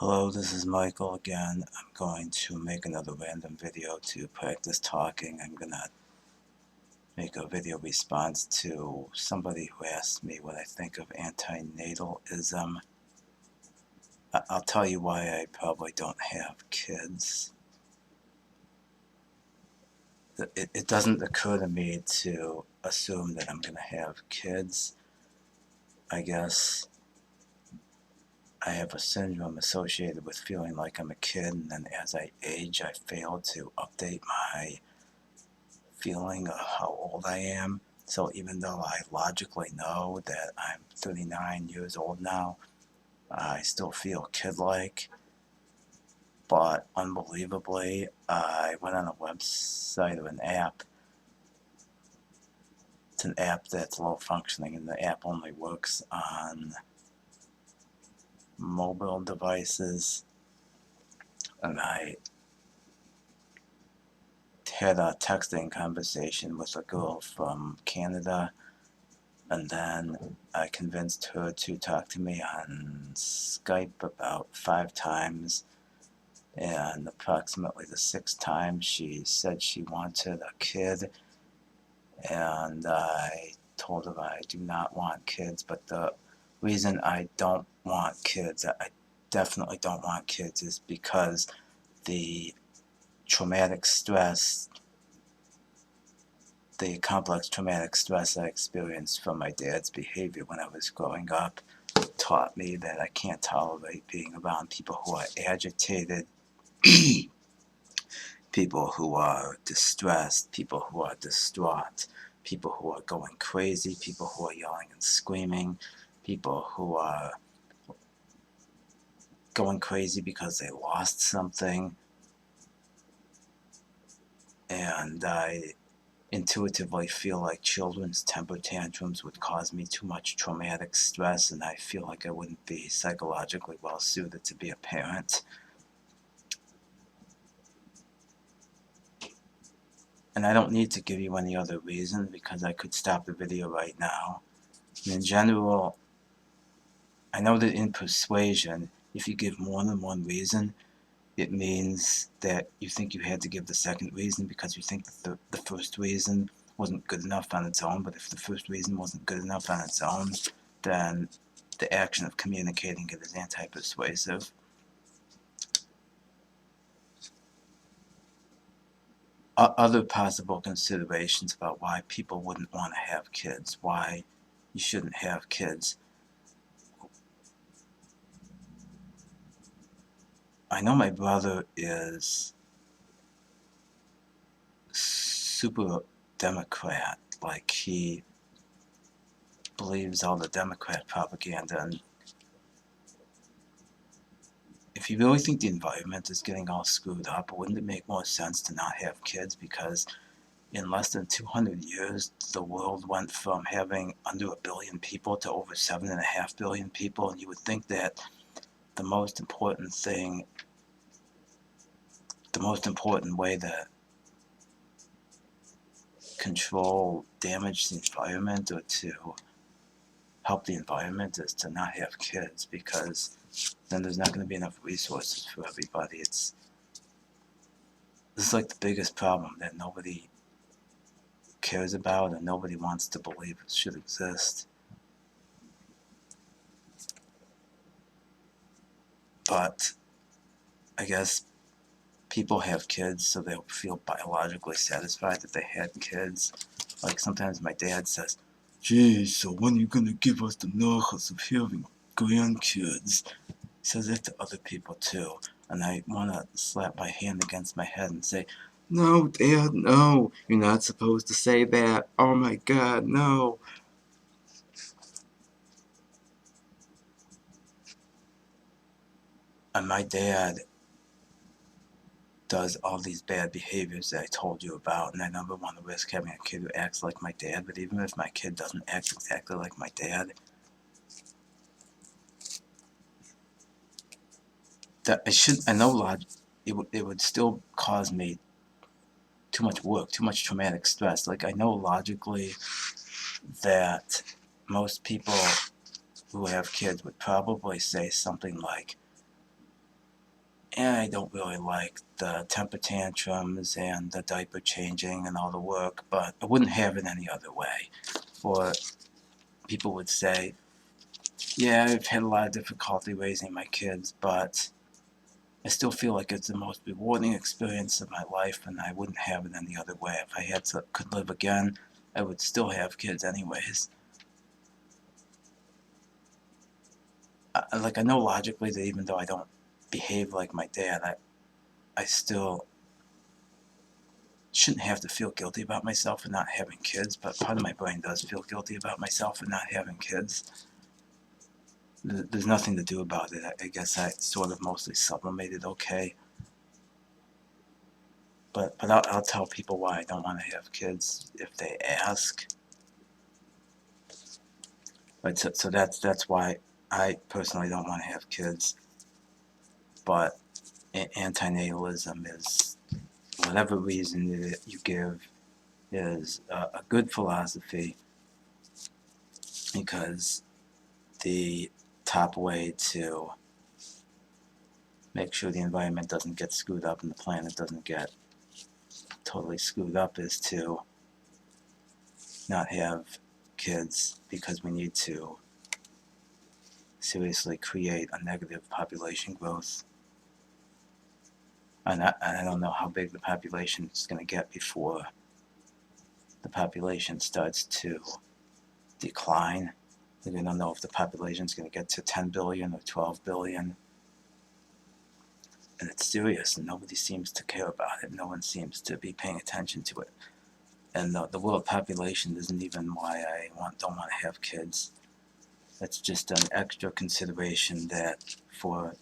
Hello, this is Michael again. I'm going to make another random video to practice talking. I'm gonna make a video response to somebody who asked me what I think of anti-natalism. I'll tell you why I probably don't have kids. It doesn't occur to me to assume that I'm gonna have kids. I guess I have a syndrome associated with feeling like I'm a kid, and then as I age, I fail to update my feeling of how old I am. So even though I logically know that I'm 39 years old now, I still feel kid-like. But unbelievably, I went on a website of an app. It's an app that's low functioning, and the app only works on mobile devices. And I had a texting conversation with a girl from Canada, and then I convinced her to talk to me on Skype about 5 times, and approximately the 6th time she said she wanted a kid, and I told her I do not want kids. But the reason I don't want kids, I definitely don't want kids, is because the traumatic stress, the complex traumatic stress I experienced from my dad's behavior when I was growing up taught me that I can't tolerate being around people who are agitated, people who are distressed, people who are distraught, people who are going crazy, people who are yelling and screaming, people who are going crazy because they lost something. And I intuitively feel like children's temper tantrums would cause me too much traumatic stress, and I feel like I wouldn't be psychologically well suited to be a parent. And I don't need to give you any other reason, because I could stop the video right now. And in general, I know that in persuasion, if you give more than one reason, it means that you think you had to give the second reason because you think that the first reason wasn't good enough on its own. But if the first reason wasn't good enough on its own, then the action of communicating it is anti-persuasive. Other possible considerations about why people wouldn't want to have kids, why you shouldn't have kids. I know my brother is super Democrat, like he believes all the Democrat propaganda, and if you really think the environment is getting all screwed up, wouldn't it make more sense to not have kids? Because in less than 200 years, the world went from having under 1 billion people to over 7.5 billion people, and you would think that the most important thing, the most important way to control damage to the environment or to help the environment is to not have kids, because then there's not going to be enough resources for everybody. This is like the biggest problem that nobody cares about and nobody wants to believe it should exist. But I guess people have kids so they'll feel biologically satisfied that they had kids. Like sometimes my dad says, "Geez, so when are you gonna give us the nachas of having grandkids?" He says that to other people too, and I wanna slap my hand against my head and say, "No, Dad, no, you're not supposed to say that. Oh my God, no." And my dad does all these bad behaviors that I told you about, and I never want to risk having a kid who acts like my dad. But even if my kid doesn't act exactly like my dad, I know it would still cause me too much work, too much traumatic stress. Like, I know logically that most people who have kids would probably say something like, And I don't really like the temper tantrums and the diaper changing and all the work, but I wouldn't have it any other way. Or people would say, yeah, I've had a lot of difficulty raising my kids, but I still feel like it's the most rewarding experience of my life, and I wouldn't have it any other way. If I could live again, I would still have kids anyways. I know logically that even though I don't behave like my dad, I still shouldn't have to feel guilty about myself for not having kids, but part of my brain does feel guilty about myself for not having kids. There's nothing to do about it. I guess I sort of mostly sublimated okay. But I'll tell people why I don't want to have kids if they ask. But so that's why I personally don't want to have kids. But anti-natalism is, whatever reason that you give, is a good philosophy, because the top way to make sure the environment doesn't get screwed up and the planet doesn't get totally screwed up is to not have kids, because we need to seriously create a negative population growth. And I don't know how big the population is going to get before the population starts to decline. We don't know if the population is going to get to 10 billion or 12 billion. And it's serious, and nobody seems to care about it. No one seems to be paying attention to it. And the world population isn't even why I don't want to have kids. It's just an extra consideration that for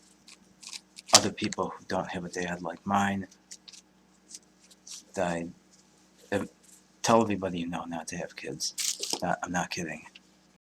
other people who don't have a dad like mine, that I tell everybody you know not to have kids. I'm not kidding.